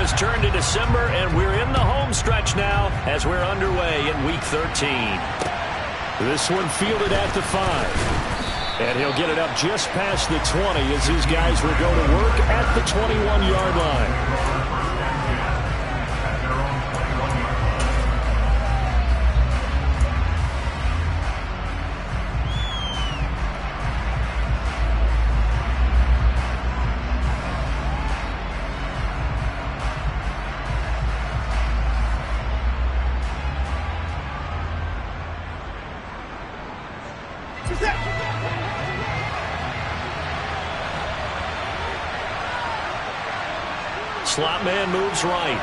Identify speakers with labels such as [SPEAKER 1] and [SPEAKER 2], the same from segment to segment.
[SPEAKER 1] has turned to December, and we're in the home stretch now as we're underway in Week 13. This one fielded at the 5. And he'll get it up just past the 20 as his guys will go to work at the 21-yard line. Slot man moves right.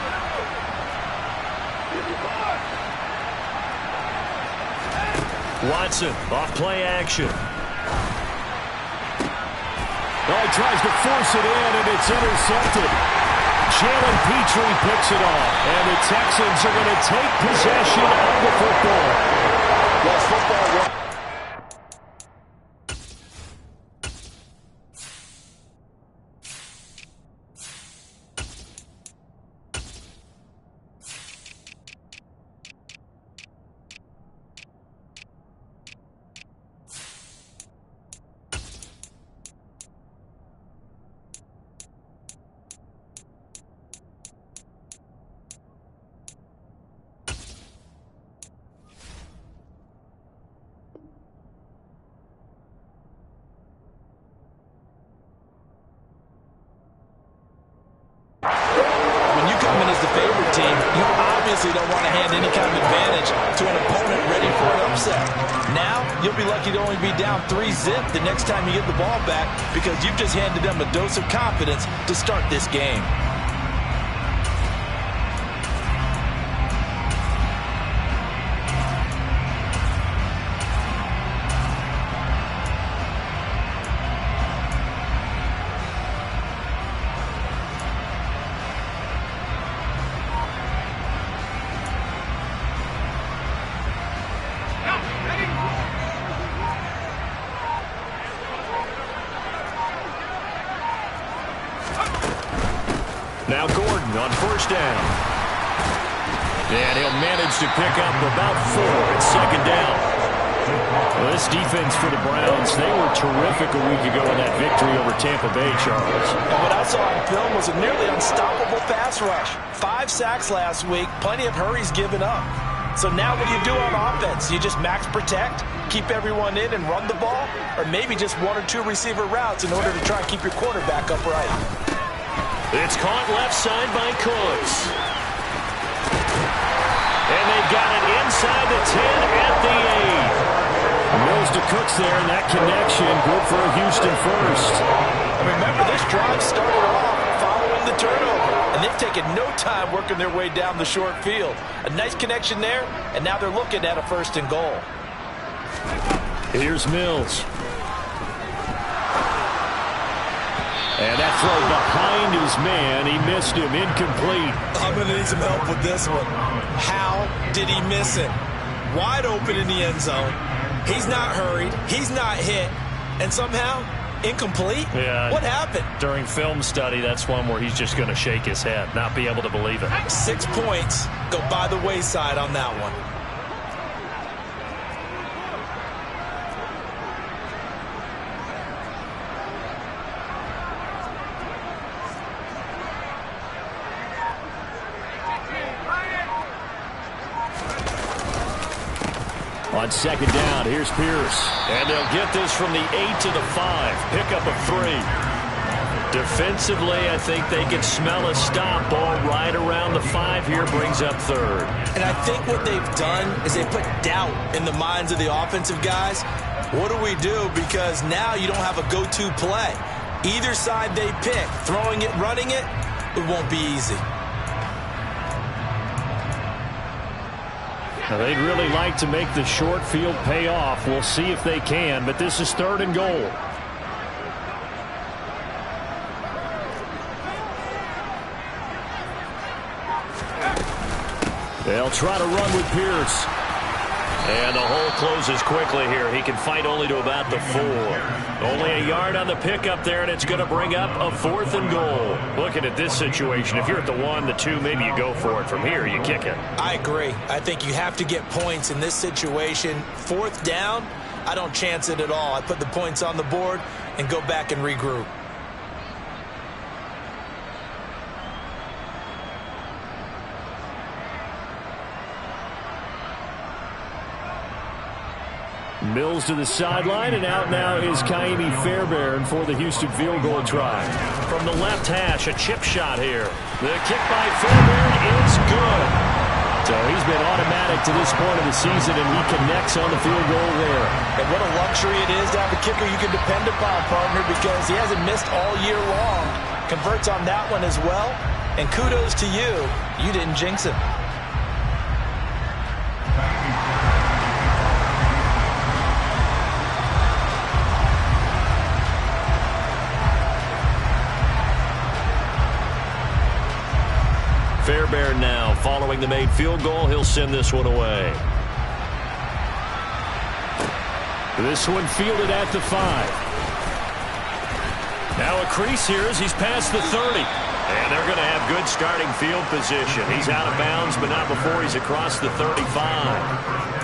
[SPEAKER 1] Watson off play action. Oh, he tries to force it in, and it's intercepted. Jalen Petrie picks it off, and the Texans are going to take possession of the football.
[SPEAKER 2] Well, football.
[SPEAKER 3] Don't want to hand any kind of advantage to an opponent ready for an upset. Now, you'll be lucky to only be down 3-zip the next time you get the ball back because you've just handed them a dose of confidence to start this game.
[SPEAKER 1] Now Gordon on first down. And he'll manage to pick up about 4 at second down. Well, this defense for the Browns, they were terrific a week ago in that victory over Tampa Bay, Charles.
[SPEAKER 3] And what I saw on film was a nearly unstoppable pass rush. 5 sacks last week, plenty of hurries given up. So now what do you do on offense? You just max protect, keep everyone in and run the ball, or maybe just 1 or 2 receiver routes in order to try and keep your quarterback upright.
[SPEAKER 1] It's caught left side by Cooks. And they've got it inside the 10 at the 8. Mills to Cooks there, and that connection good for a Houston first.
[SPEAKER 3] And remember, this drive started off following the turnover, and they've taken no time working their way down the short field. A nice connection there, and now they're looking at a 1st and goal.
[SPEAKER 1] Here's Mills. And that throw behind his man, he missed him, incomplete.
[SPEAKER 3] I'm going to need some help with this one. How did he miss it? Wide open in the end zone. He's not hurried. He's not hit. And somehow, incomplete?
[SPEAKER 1] Yeah.
[SPEAKER 3] What happened?
[SPEAKER 1] During film study, that's one where he's just going to shake his head, not be able to believe it.
[SPEAKER 3] 6 points go by the wayside on that one.
[SPEAKER 1] On second down, here's Pierce. And they'll get this from the 8 to the 5. Pick up a 3. Defensively, I think they can smell a stop. Ball right around the 5 here, brings up 3rd.
[SPEAKER 3] And I think what they've done is they put doubt in the minds of the offensive guys. What do we do? Because now you don't have a go-to play. Either side they pick, throwing it, running it, it won't be easy.
[SPEAKER 1] Now, they'd really like to make the short field pay off. We'll see if they can, but this is 3rd and goal. They'll try to run with Pierce. And the hole closes quickly here. He can fight only to about the 4. Only a yard on the pickup there, and it's going to bring up a 4th and goal. Looking at this situation, if you're at the 1, the 2, maybe you go for it. From here, you kick it.
[SPEAKER 3] I agree. I think you have to get points in this situation. 4th down, I don't chance it at all. I put the points on the board and go back and regroup.
[SPEAKER 1] Mills to the sideline, and out now is Kaimi Fairbairn for the Houston field goal try. From the left hash, a chip shot here. The kick by Fairbairn is good. So he's been automatic to this point of the season, and he connects on the field goal there.
[SPEAKER 3] And what a luxury it is to have a kicker you can depend upon, partner, because he hasn't missed all year long. Converts on that one as well. And kudos to you. You didn't jinx him.
[SPEAKER 1] Fairbairn now following the made field goal. He'll send this one away. This one fielded at the 5. Now a crease here as he's past the 30. And they're going to have good starting field position. He's out of bounds, but not before he's across the 35.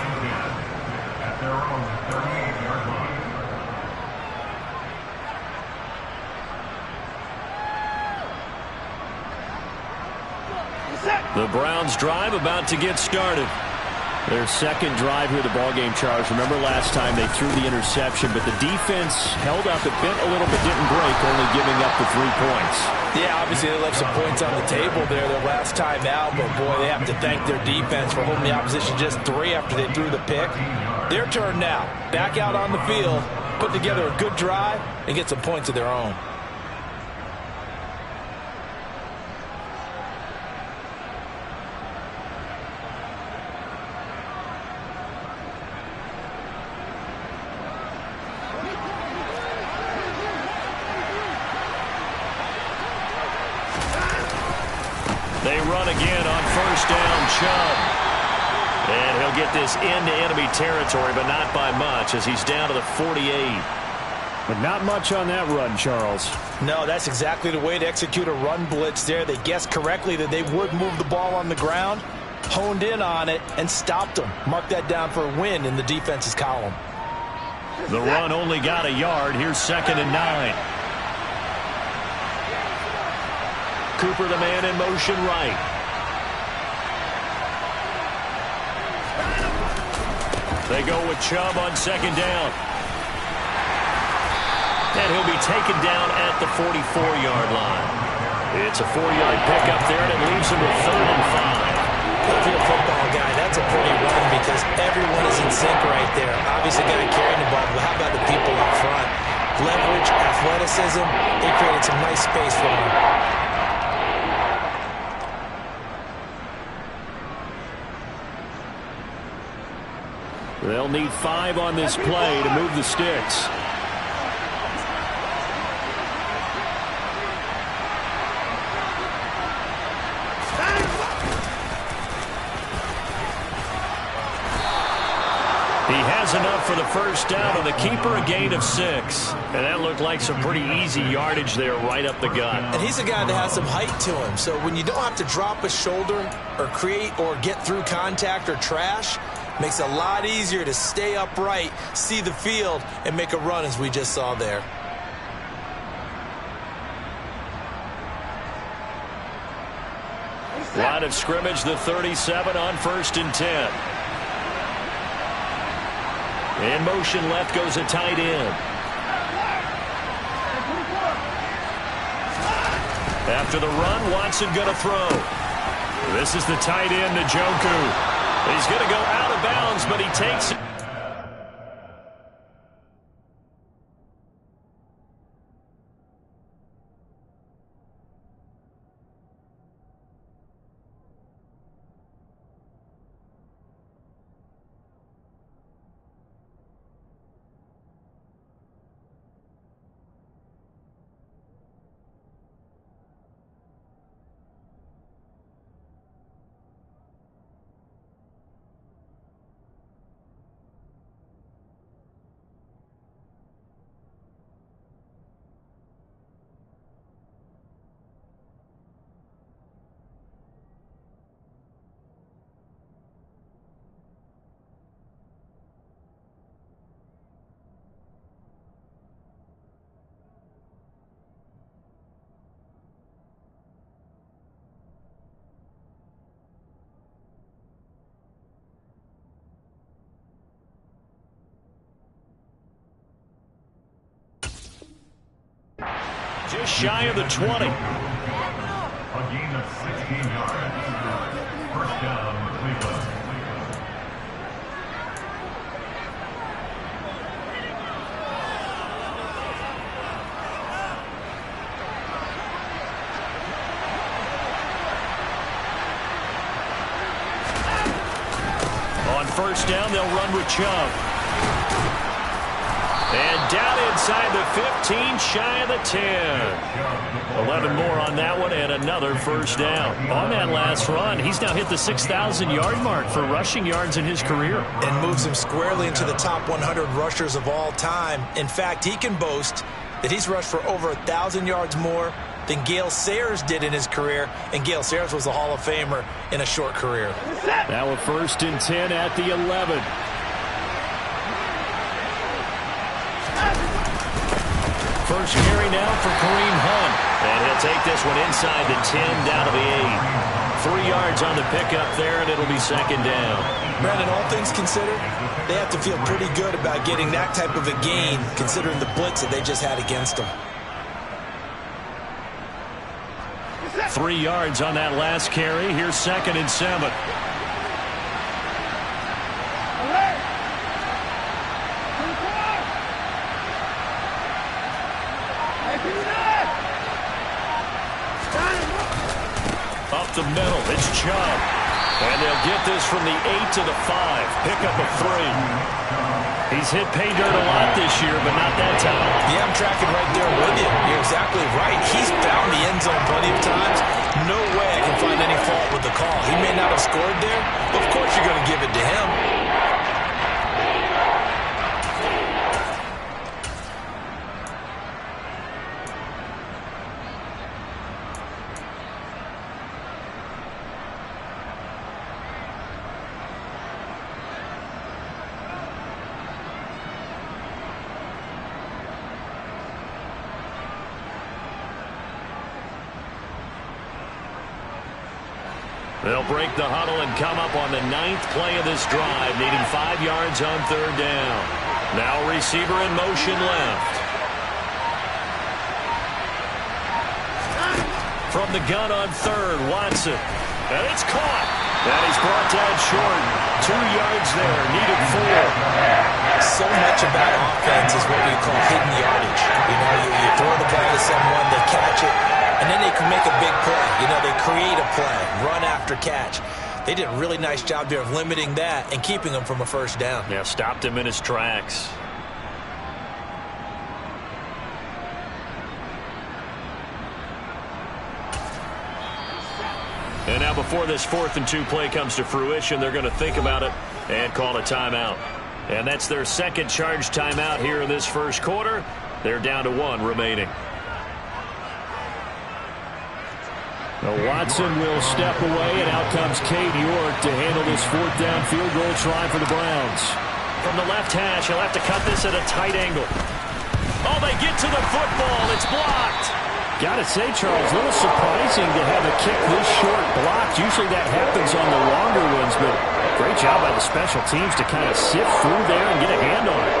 [SPEAKER 1] The Browns drive about to get started. Their second drive here, the ballgame, Charles. Remember last time they threw the interception, but the defense held up. It bent a little bit, didn't break, only giving up the 3 points.
[SPEAKER 3] Yeah, obviously they left some points on the table there their last time out, but boy, they have to thank their defense for holding the opposition just 3 after they threw the pick. Their turn now. Back out on the field, put together a good drive, and get some points of their own.
[SPEAKER 1] They run again on first down, Chubb. And he'll get this into enemy territory, but not by much as he's down to the 48.
[SPEAKER 4] But not much on that run, Charles.
[SPEAKER 3] No, that's exactly the way to execute a run blitz there. They guessed correctly that they would move the ball on the ground, honed in on it, and stopped them. Mark that down for a win in the defense's column.
[SPEAKER 1] The run only got a yard. Here's 2nd and 9. Cooper, the man in motion right. They go with Chubb on 2nd down. And he'll be taken down at the 44-yard line. It's a 4-yard pickup there, and it leaves him with 3rd and 5.
[SPEAKER 3] If you're a football guy, that's a pretty run because everyone is in sync right there. Obviously, got to carry the ball, but how about the people up front? Leverage, athleticism, they created some nice space for him.
[SPEAKER 1] They'll need 5 on this play to move the sticks. He has enough for the first down, and the keeper a gain of 6. And that looked like some pretty easy yardage there right up the gut.
[SPEAKER 3] And he's a guy that has some height to him, so when you don't have to drop a shoulder or create or get through contact or trash, makes it a lot easier to stay upright, see the field, and make a run as we just saw there.
[SPEAKER 1] Line of scrimmage, the 37 on 1st and 10. In motion left goes a tight end. After the run, Watson going to throw. This is the tight end, Njoku. He's going to go out of bounds, but he takes it. Just shy of the 20.
[SPEAKER 5] A gain of 16 yards. First down, Cleveland.
[SPEAKER 1] On first down, they'll run with Chubb. And down inside the 15, shy of the 10. 11 more on that one, and another first down. On that last run, he's now hit the 6,000-yard mark for rushing yards in his career.
[SPEAKER 3] And moves him squarely into the top 100 rushers of all time. In fact, he can boast that he's rushed for over 1,000 yards more than Gale Sayers did in his career, and Gale Sayers was a Hall of Famer in a short career.
[SPEAKER 1] Now a 1st and 10 at the 11. First carry now for Kareem Hunt. And he'll take this one inside the 10, down to the 8. 3 yards on the pickup there, and it'll be second down.
[SPEAKER 3] Brandon, all things considered, they have to feel pretty good about getting that type of a gain, considering the blitz that they just had against them.
[SPEAKER 1] 3 yards on that last carry. Here's 2nd and 7. Up the middle, it's Chubb. And they'll get this from the 8 to the 5. Pick up a 3. He's hit pay dirt a lot this year, but not that time.
[SPEAKER 3] Yeah, I'm tracking right there with you. You're exactly right. He's found the end zone plenty of times. No way I can find any fault with the call. He may not have scored there, but of course you're going to give it to him.
[SPEAKER 1] They'll break the huddle and come up on the 9th play of this drive, needing 5 yards on 3rd down. Now receiver in motion left. From the gun on 3rd, Watson. And it's caught. And he's brought down short. 2 yards there, needed 4.
[SPEAKER 3] So much about offense is what we call hidden yardage. You know, you throw the ball to someone, they catch it, and then they can make a big play. You know, they create a play, run after catch. They did a really nice job there of limiting that and keeping him from a first down.
[SPEAKER 1] Yeah, stopped him in his tracks. And now before this 4th and 2 play comes to fruition, they're going to think about it and call a timeout. And that's their 2nd charge timeout here in this first quarter. They're down to 1 remaining. Now Watson will step away, and out comes Cade York to handle this 4th down field goal try for the Browns. From the left hash, he'll have to cut this at a tight angle. Oh, they get to the football. It's blocked. Gotta say, Charles, a little surprising to have a kick this short blocked. Usually that happens on the longer ones, but great job by the special teams to kind of sift through there and get a hand on it.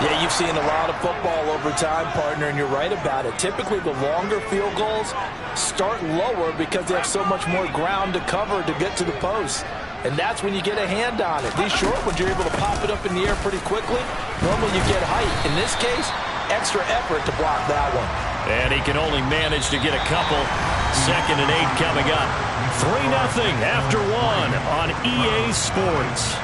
[SPEAKER 3] Yeah, you've seen a lot of football over time, partner, and you're right about it. Typically, the longer field goals start lower because they have so much more ground to cover to get to the post. And that's when you get a hand on it. These short ones, you're able to pop it up in the air pretty quickly. Normally, you get height. In this case, extra effort to block that one.
[SPEAKER 1] And he can only manage to get a couple. 2nd and 8 coming up. 3-0 after 1 on EA Sports.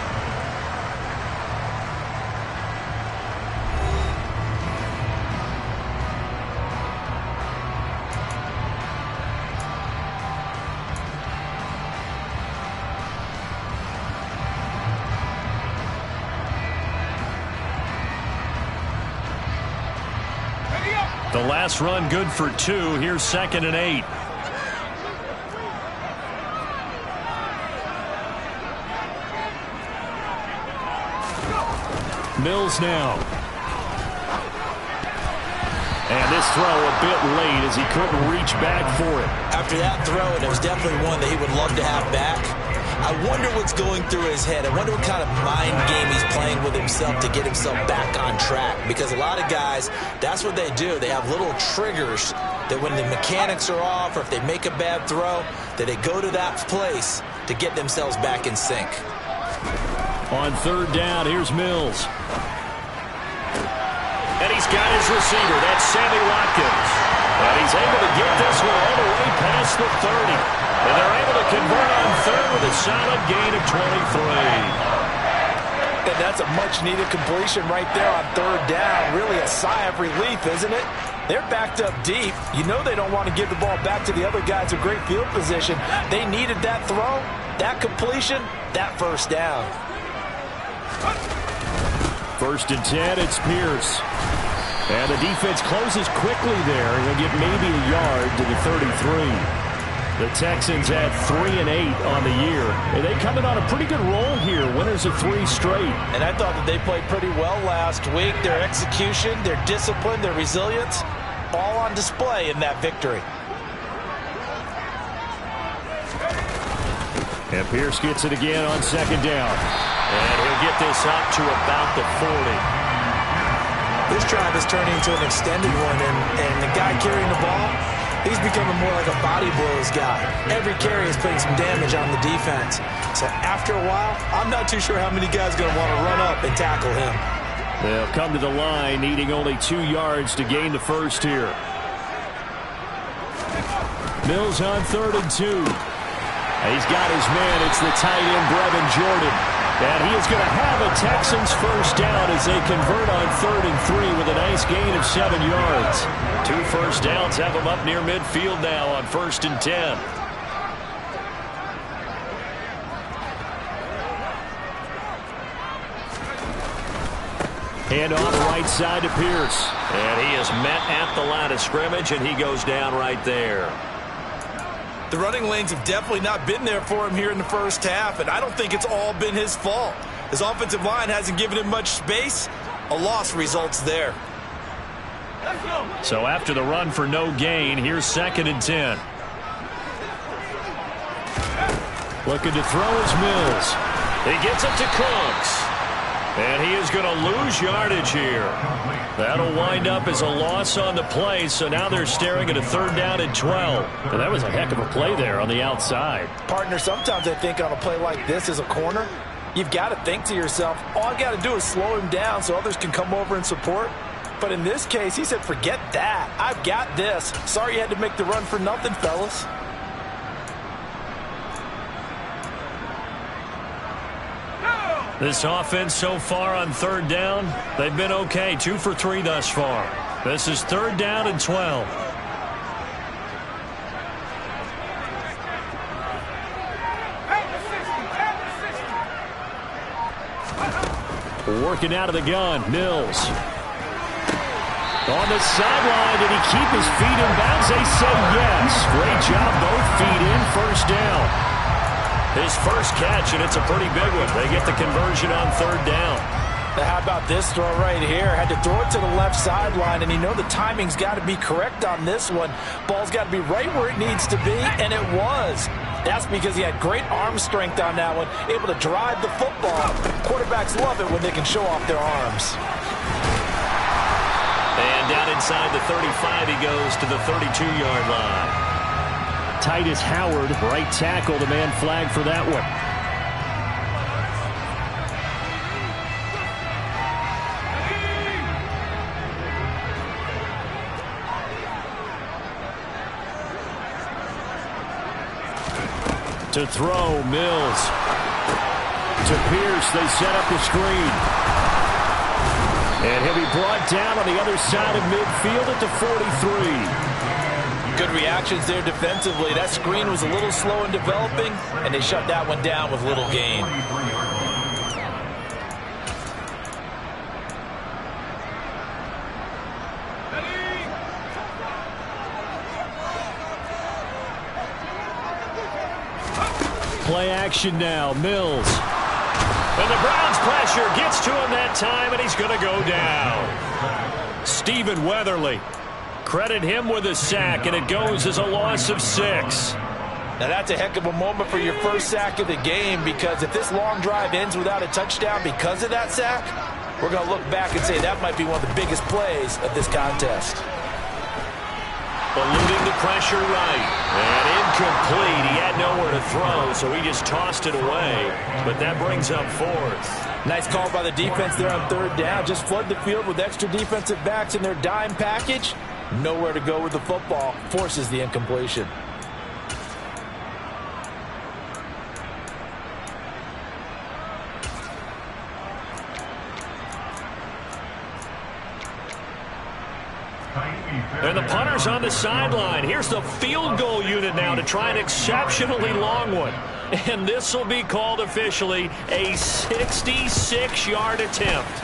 [SPEAKER 1] The last run good for 2. Here's 2nd and 8. Mills now. And this throw a bit late as he couldn't reach back for it.
[SPEAKER 3] After that throw, and it was definitely one that he would love to have back. I wonder what's going through his head. I wonder what kind of mind game he's playing with himself to get himself back on track. Because a lot of guys, that's what they do. They have little triggers that when the mechanics are off or if they make a bad throw, that they go to that place to get themselves back in sync.
[SPEAKER 1] On third down, here's Mills. And he's got his receiver. That's Sammy Watkins. And he's able to get this one all the way past the 30. And they're able to convert on third with a solid gain of 23.
[SPEAKER 3] And that's a much-needed completion right there on third down. Really a sigh of relief, isn't it? They're backed up deep. You know they don't want to give the ball back to the other guys in great field position. They needed that throw, that completion, that first down.
[SPEAKER 1] First and 10, it's Pierce. And the defense closes quickly there. He'll get maybe a yard to the 33. The Texans had 3 and 8 on the year. And they come in on a pretty good roll here. Winners of 3 straight.
[SPEAKER 3] And I thought that they played pretty well last week. Their execution, their discipline, their resilience, all on display in that victory.
[SPEAKER 1] And Pierce gets it again on second down. And he'll get this up to about the 40.
[SPEAKER 3] This drive is turning into an extended one, and the guy carrying the ball, he's becoming more like a body blows guy. Every carry is putting some damage on the defense. So after a while, I'm not too sure how many guys are going to want to run up and tackle him.
[SPEAKER 1] They'll come to the line, needing only 2 yards to gain the first here. Mills on 3rd and 2. He's got his man. It's the tight end, Brevin Jordan. And he is going to have a Texans first down as they convert on 3rd and 3 with a nice gain of 7 yards. 2 first downs have them up near midfield now on 1st and 10. Hand off right side to Pierce. And he is met at the line of scrimmage, and he goes down right there.
[SPEAKER 3] The running lanes have definitely not been there for him here in the first half, and I don't think it's all been his fault. His offensive line hasn't given him much space. A loss results there.
[SPEAKER 1] So after the run for no gain, here's 2nd and 10. Looking to throw is Mills. He gets it to Cooks. And he is going to lose yardage here. That'll wind up as a loss on the play, so now they're staring at a 3rd down and 12. And that was a heck of a play there on the outside.
[SPEAKER 3] Partner, sometimes I think on a play like this as a corner, you've got to think to yourself, all I got to do is slow him down so others can come over and support. But in this case, he said, forget that. I've got this. Sorry you had to make the run for nothing, fellas.
[SPEAKER 1] This offense so far on 3rd down, they've been okay. 2 for 3 thus far. This is 3rd down and 12. Working out of the gun, Mills. On the sideline, did he keep his feet in bounds? They say yes. Great job, both feet in, first down. His first catch, and it's a pretty big one. They get the conversion on 3rd down.
[SPEAKER 3] Now how about this throw right here? Had to throw it to the left sideline, and you know the timing's got to be correct on this one. Ball's got to be right where it needs to be, and it was. That's because he had great arm strength on that one, able to drive the football. Quarterbacks love it when they can show off their arms.
[SPEAKER 1] And down inside the 35, he goes to the 32-yard line. Titus Howard, right tackle, the man flagged for that one. To throw, Mills. To Pierce, they set up the screen. And he'll be brought down on the other side of midfield at the 43.
[SPEAKER 3] Good reactions there defensively. That screen was a little slow in developing, and they shut that one down with little gain.
[SPEAKER 1] Play action now, Mills. And the Browns pressure gets to him that time, and he's going to go down. Stephen Weatherly. Credit him with a sack, and it goes as a loss of 6.
[SPEAKER 3] Now that's a heck of a moment for your first sack of the game, because if this long drive ends without a touchdown because of that sack, we're going to look back and say that might be one of the biggest plays of this contest.
[SPEAKER 1] Eluding the pressure right. And incomplete. He had nowhere to throw, so he just tossed it away. But that brings up fourth.
[SPEAKER 3] Nice call by the defense there on third down. Just flood the field with extra defensive backs in their dime package. Nowhere to go with the football. Forces the incompletion.
[SPEAKER 1] And the punter's on the sideline. Here's the field goal unit now to try an exceptionally long one. And this will be called officially a 66-yard attempt.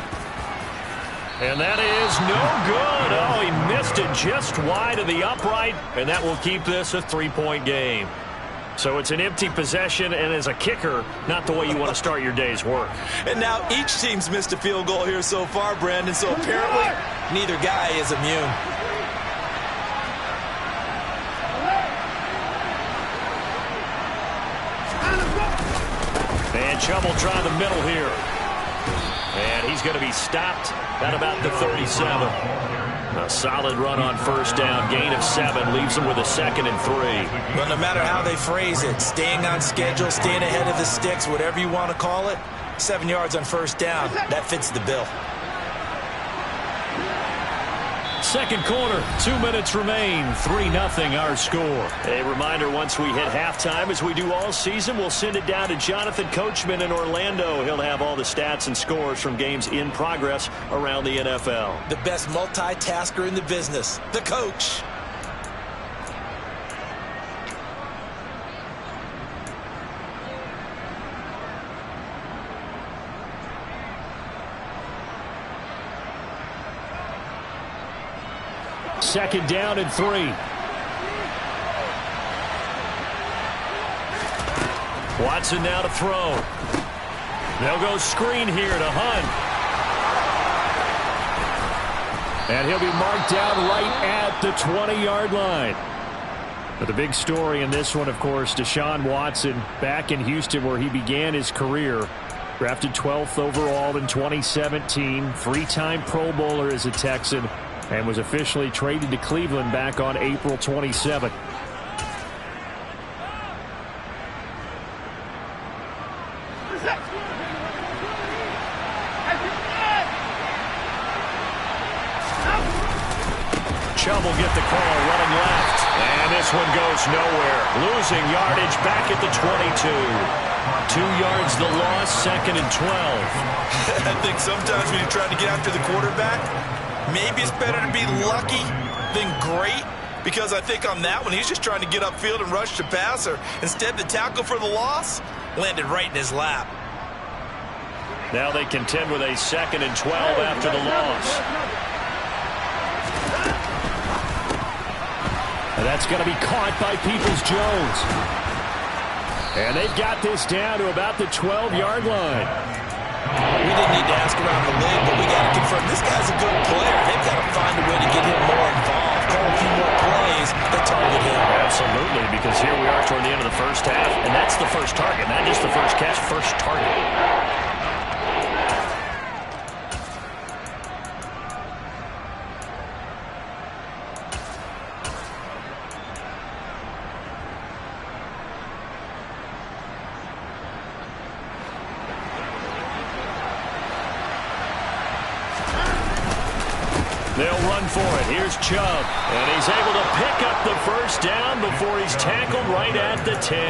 [SPEAKER 1] And that is no good. Oh, he missed it just wide of the upright, and that will keep this a 3-point game. So it's an empty possession, and as a kicker, not the way you want to start your day's work.
[SPEAKER 3] And now each team's missed a field goal here so far, Brandon, so apparently neither guy is immune.
[SPEAKER 1] And Chubb will try the middle here. And he's going to be stopped at about the 37. A solid run on first down. Gain of 7 leaves him with a 2nd and 3.
[SPEAKER 3] Well, no matter how they phrase it, staying on schedule, staying ahead of the sticks, whatever you want to call it, 7 yards on first down, that fits the bill.
[SPEAKER 1] Second quarter, 2 minutes remain. 3-0 our score. A reminder, once we hit halftime, as we do all season, we'll send it down to Jonathan Coachman in Orlando. He'll have all the stats and scores from games in progress around the NFL.
[SPEAKER 3] The best multitasker in the business, the coach.
[SPEAKER 1] Second down and 3. Watson now to throw. They'll go screen here to Hunt. And he'll be marked down right at the 20-yard line. But the big story in this one, of course, Deshaun Watson back in Houston where he began his career. Drafted 12th overall in 2017. 3-time Pro Bowler as a Texan. And was officially traded to Cleveland back on April 27th. Chubb will get the call running left. And this one goes nowhere. Losing yardage back at the 22. 2 yards the loss, 2nd and 12.
[SPEAKER 3] I think sometimes when you're trying to get after the quarterback, maybe it's better to be lucky than great, because I think on that one, he's just trying to get upfield and rush the passer. Instead, the tackle for the loss landed right in his lap.
[SPEAKER 1] Now they contend with a 2nd and 12 after the loss. And that's going to be caught by Peoples-Jones. And they've got this down to about the 12-yard line.
[SPEAKER 3] We didn't need to ask around the league, but we got to confirm this guy's a good player. They've got to find a way to get him more involved, call a few more plays that target him.
[SPEAKER 1] Absolutely, because here we are toward the end of the first half, and that's the first target, not just the first catch, first target. They'll run for it. Here's Chubb. And he's able to pick up the first down before he's tackled right at the 10.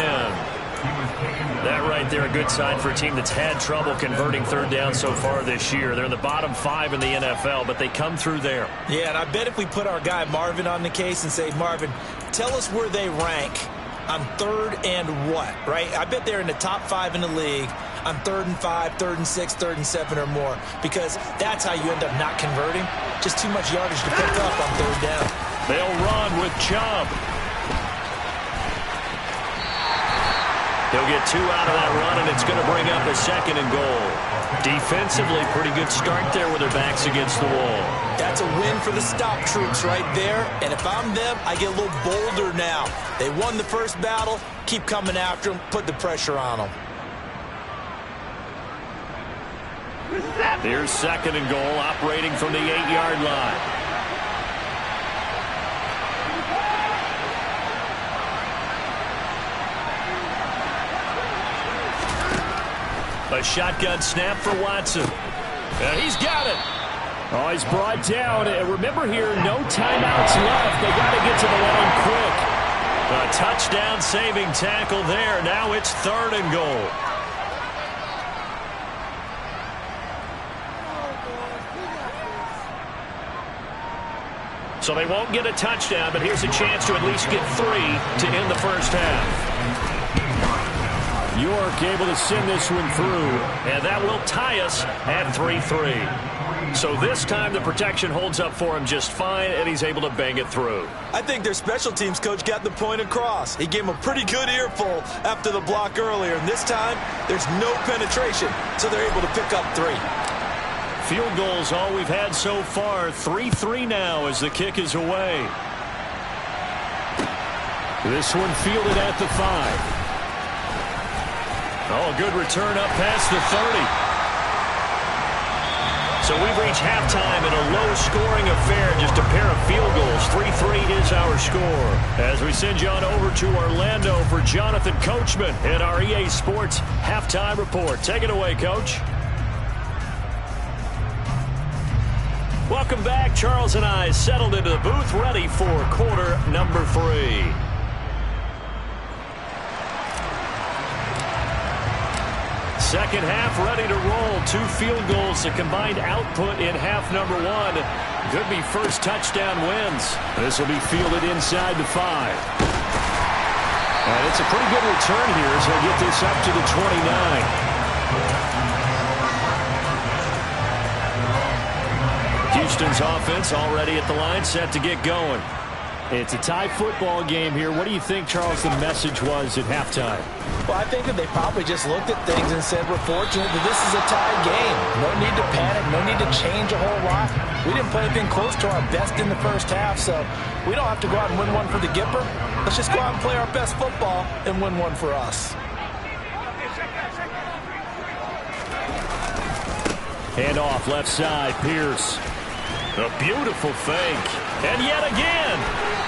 [SPEAKER 1] That right there, a good sign for a team that's had trouble converting third down so far this year. They're in the bottom 5 in the NFL, but they come through there.
[SPEAKER 3] Yeah, and I bet if we put our guy Marvin on the case and say, Marvin, tell us where they rank on 3rd and what, right? I bet they're in the top 5 in the league on 3rd and 5, 3rd and 6, 3rd and 7 or more, because that's how you end up not converting. Just too much yardage to pick up on 3rd down.
[SPEAKER 1] They'll run with Chubb. He'll get 2 out of that run, and it's going to bring up a 2nd and goal. Defensively, pretty good start there with their backs against the wall.
[SPEAKER 3] That's a win for the stop troops right there. And if I'm them, I get a little bolder now. They won the first battle. Keep coming after them. Put the pressure on them.
[SPEAKER 1] Here's 2nd and goal, operating from the 8-yard line. A shotgun snap for Watson. And he's got it.
[SPEAKER 4] Oh, he's brought down. And remember here, no timeouts left. They got to get to the line quick.
[SPEAKER 1] A touchdown-saving tackle there. Now it's 3rd and goal. So they won't get a touchdown, but here's a chance to at least get 3 to end the first half.
[SPEAKER 4] York able to send this one through.
[SPEAKER 1] And that will tie us at 3-3. So this time the protection holds up for him just fine, and he's able to bang it through.
[SPEAKER 3] I think their special teams coach got the point across. He gave him a pretty good earful after the block earlier, and this time there's no penetration, so they're able to pick up 3.
[SPEAKER 1] Field goals all we've had so far. 3-3 now as the kick is away.
[SPEAKER 4] This one fielded at the 5.
[SPEAKER 1] Oh, good return up past the 30. So we've reached halftime in a low-scoring affair, just a pair of field goals. 3-3 is our score. As we send you on over to Orlando for Jonathan Coachman in our EA Sports Halftime Report. Take it away, Coach. Welcome back. Charles and I settled into the booth, ready for quarter number 3. Second half ready to roll. 2 field goals, the combined output in half number 1. Could be first touchdown wins.
[SPEAKER 4] This will be fielded inside the 5.
[SPEAKER 1] And it's a pretty good return here as he'll get this up to the 29. Houston's offense already at the line, set to get going.
[SPEAKER 4] It's a tie football game here. What do you think, Charles, the message was at halftime?
[SPEAKER 3] Well, I think that they probably just looked at things and said, we're fortunate that this is a tied game. No need to panic, no need to change a whole lot. We didn't play anything close to our best in the first half, so we don't have to go out and win one for the Gipper. Let's just go out and play our best football and win one for us.
[SPEAKER 4] Hand off left side, Pierce.
[SPEAKER 1] A beautiful fake. And yet again.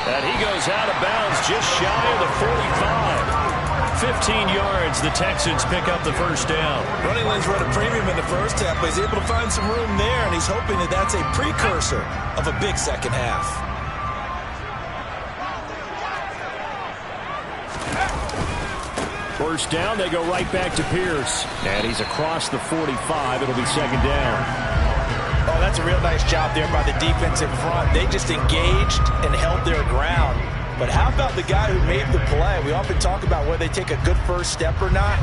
[SPEAKER 1] And he goes out of bounds just shy of the 45. 15 yards. The Texans pick up the first down.
[SPEAKER 3] Running lanes were at a premium in the first half, but he's able to find some room there, and he's hoping that that's a precursor of a big second half.
[SPEAKER 4] First down, they go right back to Pierce. And he's across the 45. It'll be second down.
[SPEAKER 3] Oh, that's a real nice job there by the defensive front. They just engaged and held their ground. But how about the guy who made the play? We often talk about whether they take a good first step or not.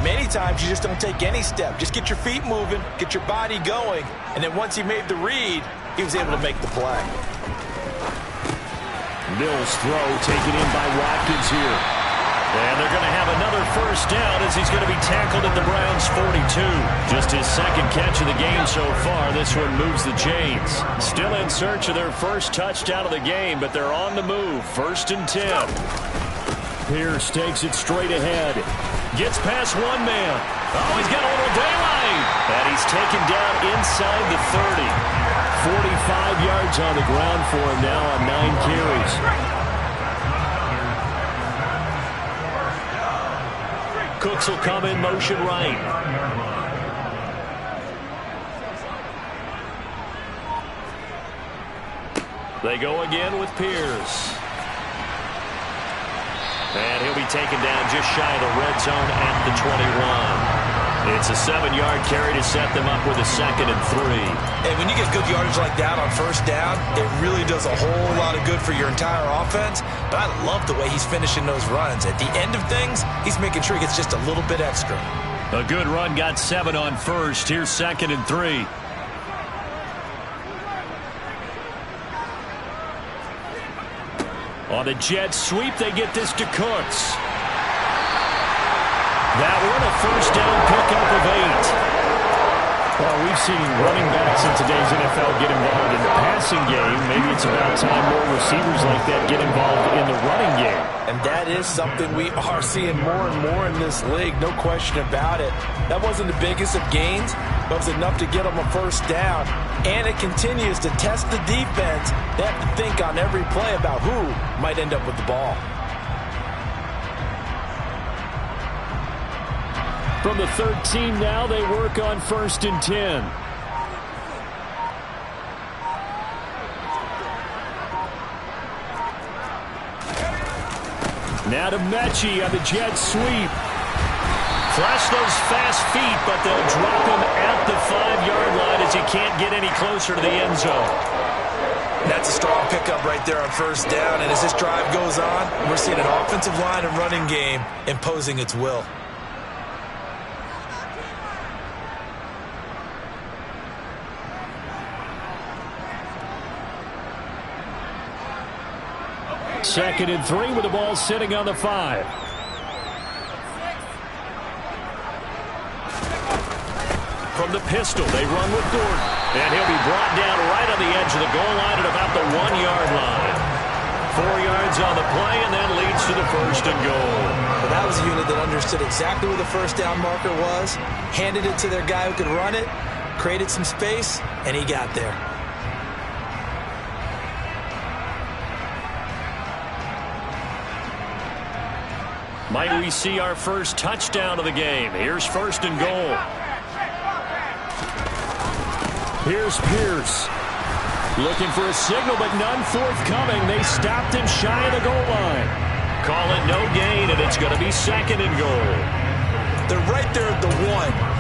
[SPEAKER 3] Many times you just don't take any step. Just get your feet moving, get your body going, and then once he made the read, he was able to make the play.
[SPEAKER 4] Mills' throw taken in by Watkins here.
[SPEAKER 1] And they're going to have another first down as he's going to be tackled at the Browns' 42. Just his second catch of the game so far. This one moves the chains. Still in search of their first touchdown of the game, but they're on the move. 1st and 10.
[SPEAKER 4] Pierce takes it straight ahead.
[SPEAKER 1] Gets past one man. Oh, he's got a little daylight. And he's taken down inside the 30.
[SPEAKER 4] 45 yards on the ground for him now on 9 carries.
[SPEAKER 1] Cooks will come in motion right. They go again with Pierce. And he'll be taken down just shy of the red zone at the 21. It's a 7-yard carry to set them up with a 2nd and 3.
[SPEAKER 3] And when you get good yardage like that on first down, it really does a whole lot of good for your entire offense. But I love the way he's finishing those runs. At the end of things, he's making sure he gets just a little bit extra.
[SPEAKER 1] A good run, got 7 on first. Here's 2nd and 3. On the jet sweep, they get this to Cooks. That one, a first down pickup of 8.
[SPEAKER 4] Well, we've seen running backs in today's NFL get involved in the passing game. Maybe it's about time more receivers like that get involved in the running game.
[SPEAKER 3] And that is something we are seeing more and more in this league, no question about it. That wasn't the biggest of gains, but it was enough to get them a first down. And it continues to test the defense. They have to think on every play about who might end up with the ball.
[SPEAKER 4] From the 13 now, they work on 1st and 10. Now to Mechie on the jet sweep. Flash those fast feet, but they'll drop him at the 5-yard line as he can't get any closer to the end zone.
[SPEAKER 3] That's a strong pickup right there on 1st down, and as this drive goes on, we're seeing an offensive line and running game imposing its will.
[SPEAKER 4] Second and 3 with the ball sitting on the 5. From the pistol, they run with Gordon. And he'll be brought down right on the edge of the goal line at about the 1-yard line. 4 yards on the play, and that leads to the 1st and goal.
[SPEAKER 3] Well, that was a unit that understood exactly where the 1st down marker was, handed it to their guy who could run it, created some space, and he got there.
[SPEAKER 4] Might we see our first touchdown of the game? Here's 1st and goal. Here's Pierce. Looking for a signal, but none forthcoming. They stopped him shy of the goal line. Call it no gain, and it's going to be 2nd and goal.
[SPEAKER 3] They're right there at the 1.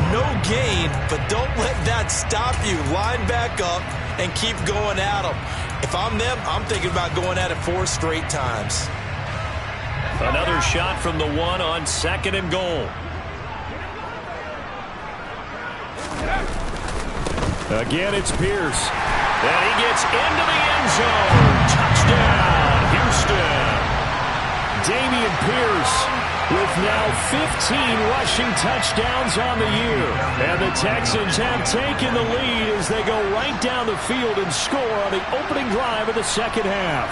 [SPEAKER 3] No gain, but don't let that stop you. Line back up and keep going at them. If I'm them, I'm thinking about going at it 4 straight times.
[SPEAKER 4] Another shot from the 1 on 2nd and goal. Again, it's Pierce. And he gets into the end zone. Touchdown, Houston. Dameon Pierce with now 15 rushing touchdowns on the year. And the Texans have taken the lead as they go right down the field and score on the opening drive of the 2nd half.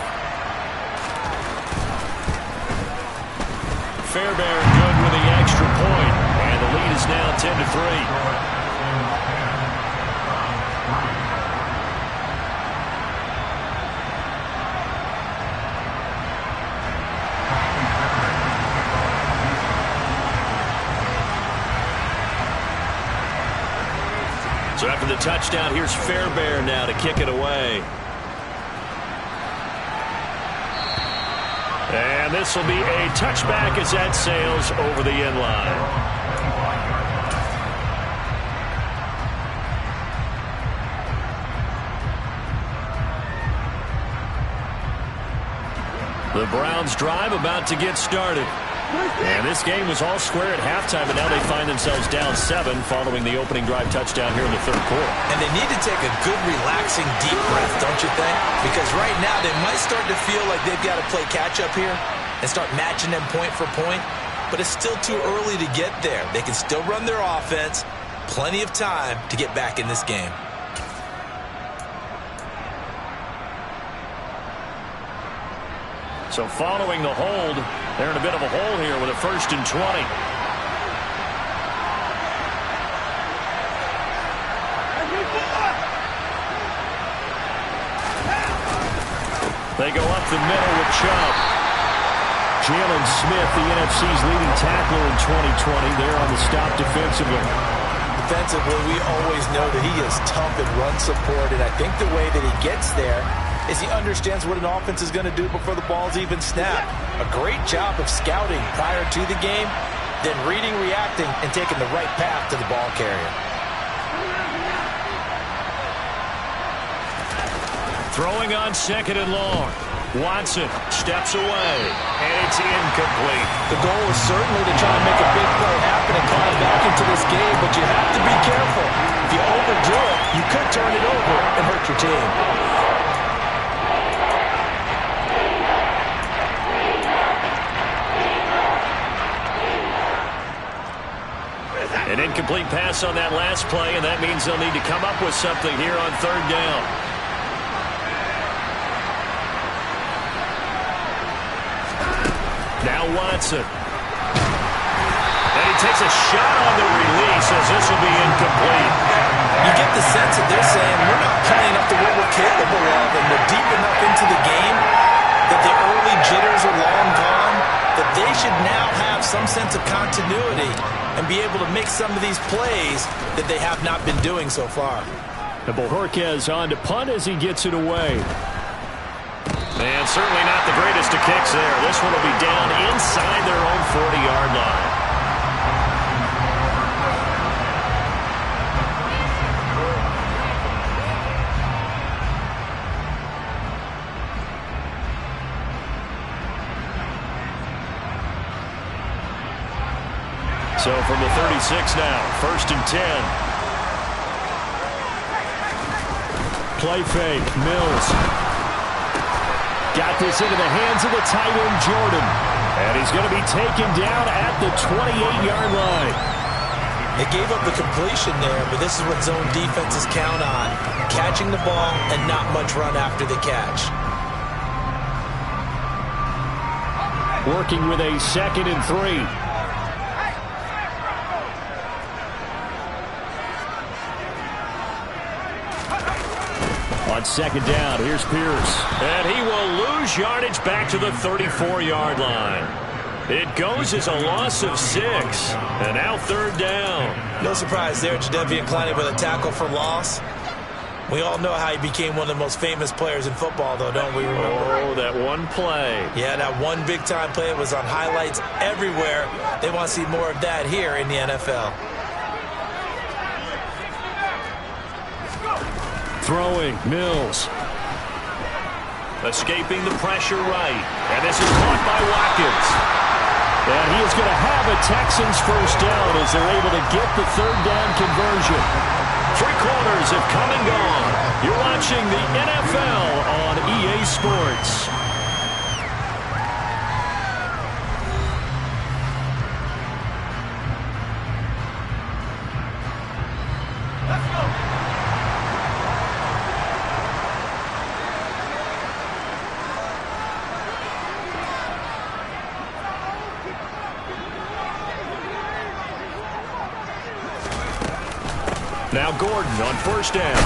[SPEAKER 4] Fairbairn good with the extra point, and the lead is now 10-3. So after the touchdown, here's Fairbairn now to kick it away. And this will be a touchback as that sails over the end line. The Browns drive about to get started. And this game was all square at halftime, but now they find themselves down 7 following the opening drive touchdown here in the 3rd quarter.
[SPEAKER 3] And they need to take a good, relaxing, deep breath, don't you think? Because right now they might start to feel like they've got to play catch-up here and start matching them point for point. But it's still too early to get there. They can still run their offense. Plenty of time to get back in this game.
[SPEAKER 4] So following the hold, they're in a bit of a hole here with a 1st and 20. They go up the middle with Chubb. Jalen Smith, the NFC's leading tackler in 2020, there on the stop defensively.
[SPEAKER 3] Defensively, we always know that he is tough in run support, and I think the way that he gets there is he understands what an offense is going to do before the ball's even snapped. A great job of scouting prior to the game, then reading, reacting, and taking the right path to the ball carrier.
[SPEAKER 4] Throwing on 2nd and long. Watson steps away, and it's incomplete.
[SPEAKER 3] The goal is certainly to try and make a big play happen and climb back into this game, but you have to be careful. If you overdo it, you could turn it over and hurt your team.
[SPEAKER 4] An incomplete pass on that last play, and that means they'll need to come up with something here on 3rd down. Now Watson. And he takes a shot on the release as this will be incomplete.
[SPEAKER 3] You get the sense that they're saying we're not playing up to what we're capable of, and we're deep enough into the game that the early jitters are long gone, that they should now have some sense of continuity and be able to make some of these plays that they have not been doing so far.
[SPEAKER 1] And Bojorquez on to punt as he gets it away. And certainly not the greatest of kicks there. This one will be down inside their own 40-yard line. So from the 36 now, 1st and 10. Play fake, Mills. Got this into the hands of the tight end, Jordan. And he's going to be taken down at the 28-yard line.
[SPEAKER 3] They gave up the completion there, but this is what zone defenses count on. Catching the ball and not much run after the catch.
[SPEAKER 1] Working with a 2nd and 3. On 2nd down, here's Pierce. And he will lose yardage back to the 34-yard line. It goes as a loss of 6. And now 3rd down.
[SPEAKER 3] No surprise there, Jadeveon Clowney with a tackle for loss. We all know how he became one of the most famous players in football, though, don't we remember?
[SPEAKER 1] Oh, that one play.
[SPEAKER 3] Yeah, that one big-time play was on highlights everywhere. They want to see more of that here in the NFL.
[SPEAKER 1] Throwing, Mills. Escaping the pressure right. And this is caught by Watkins. And he is going to have a Texans first down as they're able to get the 3rd down conversion. 3 quarters have come and gone. You're watching the NFL on EA Sports. Now Gordon on 1st down.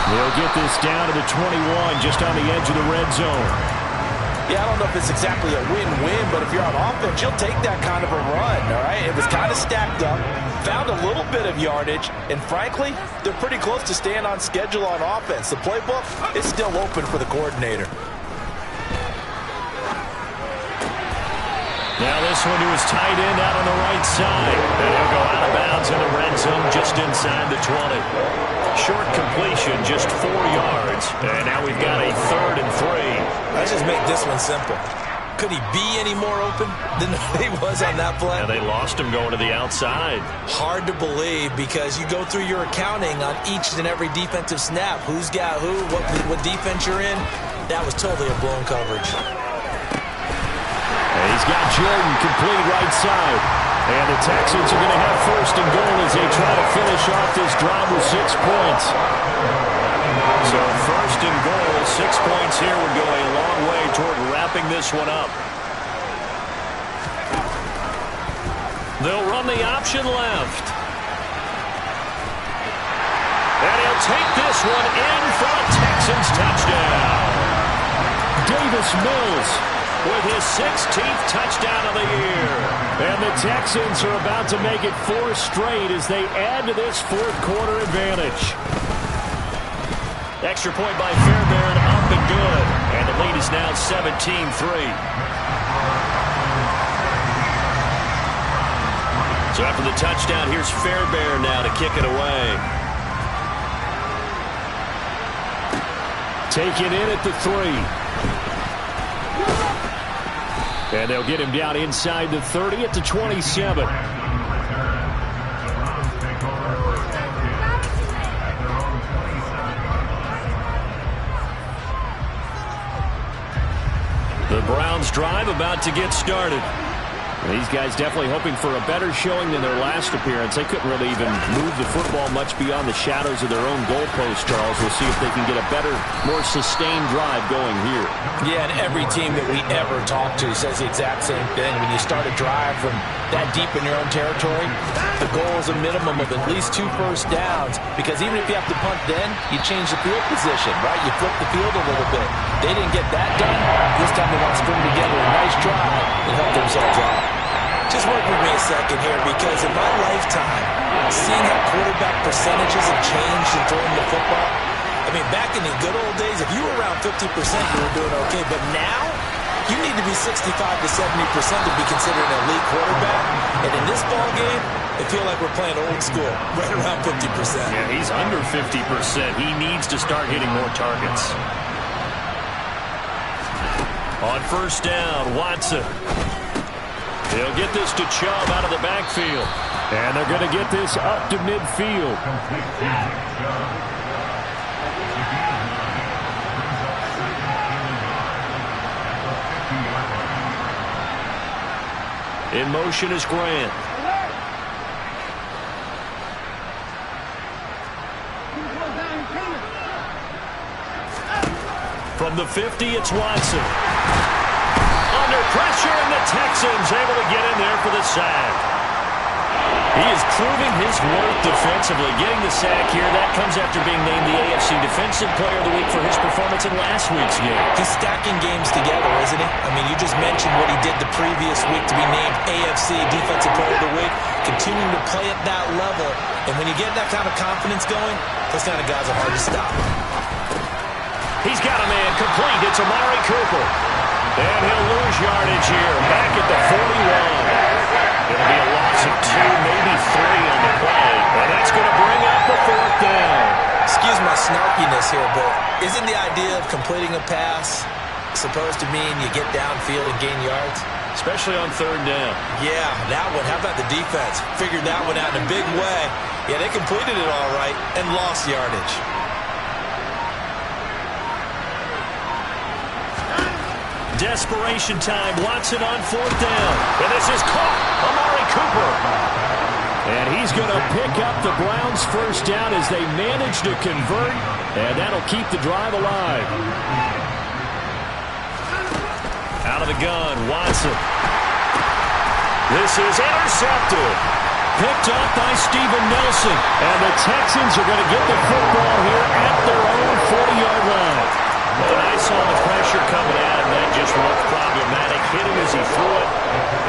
[SPEAKER 1] They'll get this down to the 21, just on the edge of the red zone.
[SPEAKER 3] Yeah, I don't know if it's exactly a win-win, but if you're on offense, you'll take that kind of a run, all right? It was kind of stacked up, found a little bit of yardage, and frankly, they're pretty close to staying on schedule on offense. The playbook is still open for the coordinator.
[SPEAKER 1] Now this one to his tight end out on the right side. And he'll go out of bounds in the red zone just inside the 20. Short completion, just 4 yards. And now we've got a 3rd and 3.
[SPEAKER 3] Let's just make this one simple. Could he be any more open than he was on that play?
[SPEAKER 1] And they lost him going to the outside.
[SPEAKER 3] Hard to believe because you go through your accounting on each and every defensive snap. Who's got who, what defense you're in. That was totally a blown coverage.
[SPEAKER 1] And he's got Jordan complete right side. And the Texans are going to have 1st and goal as they try to finish off this drive with 6 points. So 1st and goal, 6 points here would go a long way toward wrapping this one up. They'll run the option left. And he'll take this one in for a Texans touchdown. Davis Mills with his 16th touchdown of the year. And the Texans are about to make it 4 straight as they add to this 4th quarter advantage. Extra point by Fairbairn, up and good. And the lead is now 17-3. So after the touchdown, here's Fairbairn now to kick it away. Taken in at the 3. And they'll get him down inside the 30 at the 27. The Browns drive about to get started. These guys definitely hoping for a better showing than their last appearance. They couldn't really even move the football much beyond the shadows of their own goalpost, Charles. We'll see if they can get a better, more sustained drive going here.
[SPEAKER 3] Yeah, and every team that we ever talk to says the exact same thing. When you start a drive from that deep in your own territory, the goal is a minimum of at least 2 first downs, because even if you have to punt then, you change the field position, right? You flip the field a little bit. They didn't get that done. This time they want to string together a nice drive and help themselves out. Just work with me a second here, because in my lifetime, seeing how quarterback percentages have changed in throwing the football, I mean, back in the good old days, if you were around 50%, you were doing okay. But now, you need to be 65 to 70% to be considered an elite quarterback. And in this ball game, I feel like we're playing old school, right around 50%.
[SPEAKER 1] Yeah, he's under 50%. He needs to start hitting more targets. On first down, Watson. He'll get this to Chubb out of the backfield. And they're going to get this up to midfield. In motion is Grant. From the 50, it's Watson. Under pressure, and the Texans able to get in there for the sack. He is proving his worth defensively. Getting the sack here, that comes after being named the AFC Defensive Player of the Week for his performance in last week's game.
[SPEAKER 3] He's stacking games together, isn't he? I mean, you just mentioned what he did the previous week to be named AFC Defensive Player of the Week. Continuing to play at that level. And when you get that kind of confidence going, those kind of guys are hard to stop.
[SPEAKER 1] He's got a man complete. It's Amari Cooper. And he'll lose yardage here. Back at the 41. It'll be a loss of 2, maybe 3 on the play. And that's going to bring up the 4th down.
[SPEAKER 3] Excuse my snarkiness here, but isn't the idea of completing a pass supposed to mean you get downfield and gain yards?
[SPEAKER 1] Especially on 3rd down.
[SPEAKER 3] Yeah, that one. How about the defense? Figured that one out in a big way. Yeah, they completed it all right and lost yardage.
[SPEAKER 1] Desperation time. Watson on 4th down. And this is caught. Amari Cooper. And he's going to pick up the Browns' first down as they manage to convert. And that'll keep the drive alive. Out of the gun, Watson. This is intercepted. Picked up by Steven Nelson. And the Texans are going to get the football here at their own 40-yard line. When I saw the pressure coming at him, that just looked problematic. Hit him as he threw it,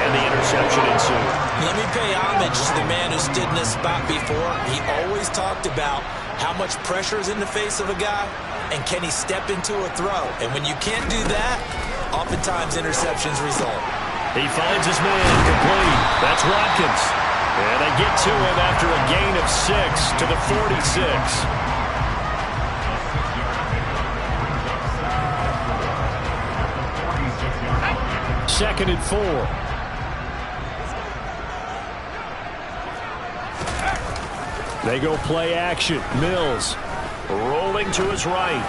[SPEAKER 1] and the interception ensued.
[SPEAKER 3] Let me pay homage to the man who stood in this spot before. He always talked about how much pressure is in the face of a guy, and can he step into a throw. And when you can't do that, oftentimes interceptions result.
[SPEAKER 1] He finds his man complete. That's Watkins. And they get to him after a gain of 6 to the 46. 2nd and 4. They go play action. Mills rolling to his right.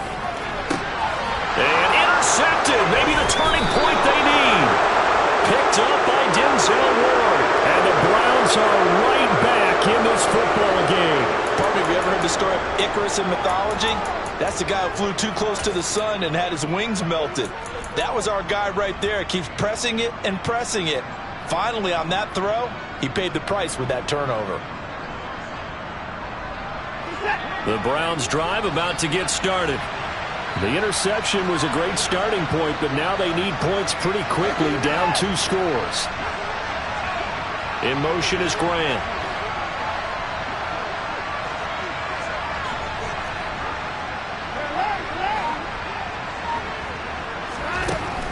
[SPEAKER 1] And intercepted. Maybe the turning point they need. Picked up by Denzel Ward. And the Browns are right back in this football game.
[SPEAKER 3] Pardon me, have you ever heard the story of Icarus in mythology? That's the guy who flew too close to the sun and had his wings melted. That was our guy right there. Keeps pressing it and pressing it. Finally, on that throw, he paid the price with that turnover.
[SPEAKER 1] The Browns drive about to get started. The interception was a great starting point, but now they need points pretty quickly, down 2 scores. In motion is Grant.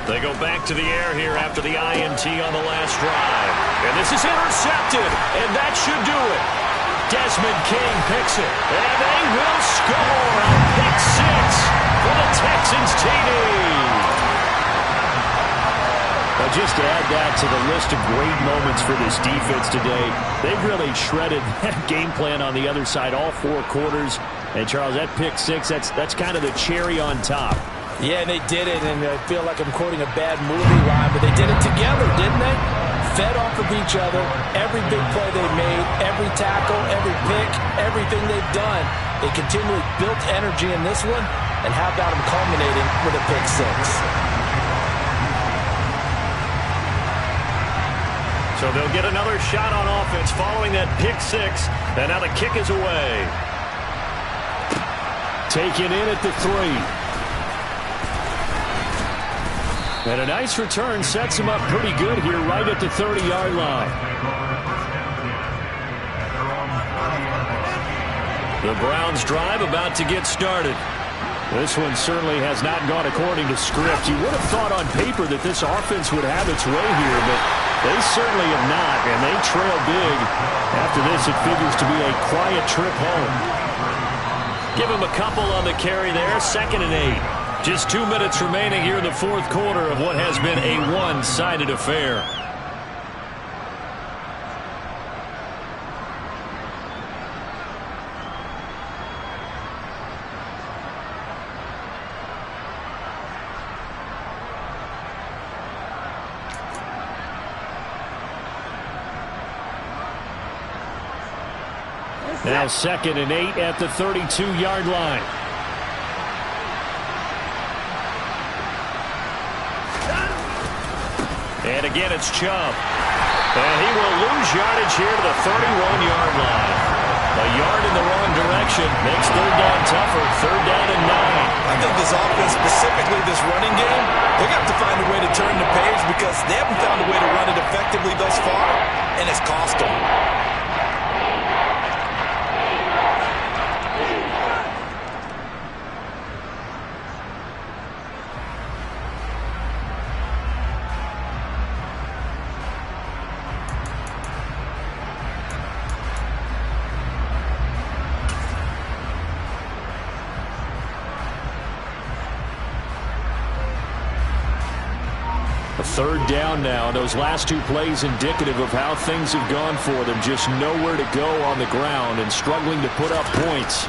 [SPEAKER 1] They go back to the air here after the INT on the last drive. And this is intercepted, and that should do it. Desmond King picks it, and they will score on pick 6 for the Texans TD. Just to add that to the list of great moments for this defense today, they've really shredded that game plan on the other side all 4 quarters. And, Charles, that pick 6, that's kind of the cherry on top.
[SPEAKER 3] Yeah, and they did it, and I feel like I'm quoting a bad movie line, but they did it together, didn't they? Fed off of each other, every big play they made, every tackle, every pick, everything they've done. They continually built energy in this one, and how about them culminating with a pick 6?
[SPEAKER 1] So they'll get another shot on offense following that pick 6, and now the kick is away. Taken in at the 3. And a nice return sets him up pretty good here right at the 30-yard line. The Browns drive about to get started. This one certainly has not gone according to script. You would have thought on paper that this offense would have its way here, but they certainly have not, and they trail big. After this, it figures to be a quiet trip home. Give him a couple on the carry there, 2nd and 8. Just 2 minutes remaining here in the fourth quarter of what has been a one-sided affair. Now 2nd and 8 at the 32-yard line. And again, it's Chubb. And he will lose yardage here to the 31-yard line. A yard in the wrong direction makes third down tougher. 3rd down and 9.
[SPEAKER 3] I think this offense, specifically this running game, they're going to have to find a way to turn the page because they haven't found a way to run it effectively thus far, and it's cost them.
[SPEAKER 1] Third down now. Those last 2 plays indicative of how things have gone for them. Just nowhere to go on the ground and struggling to put up points.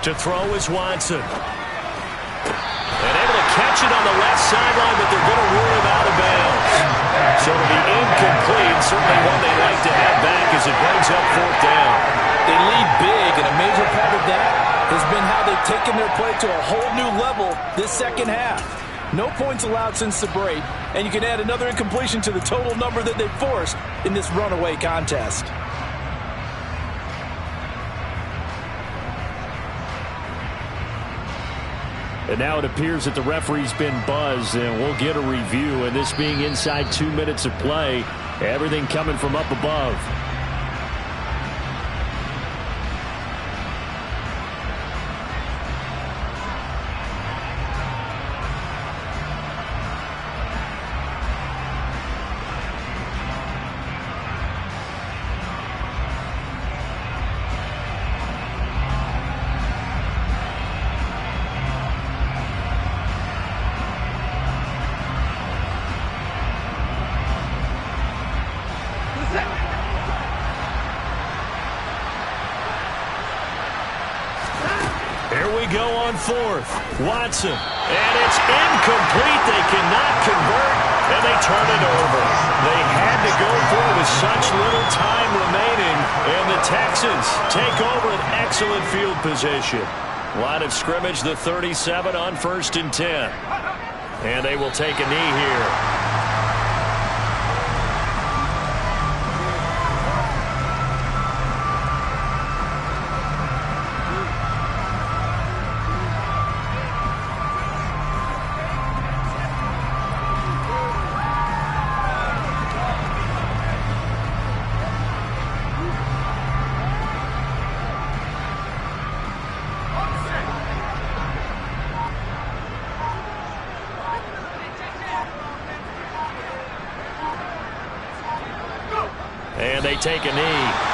[SPEAKER 1] To throw is Watson. And able to catch it on the left sideline, but they're going to rule him out of bounds. So it'll be incomplete. Certainly one they like to have back as it brings up 4th down.
[SPEAKER 3] They lead big, and a major part of that has been how they've taken their play to a whole new level this second half. No points allowed since the break, and you can add another incompletion to the total number that they forced in this runaway contest.
[SPEAKER 1] And now it appears that the referee's been buzzed, and we'll get a review. And this being inside 2 minutes of play, everything coming from up above. Go on 4th. Watson. And it's incomplete. They cannot convert, and they turn it over. They had to go for it with such little time remaining, and the Texans take over an excellent field position. Line of scrimmage, the 37 on 1st and 10. And they will take a knee here. And they take a knee.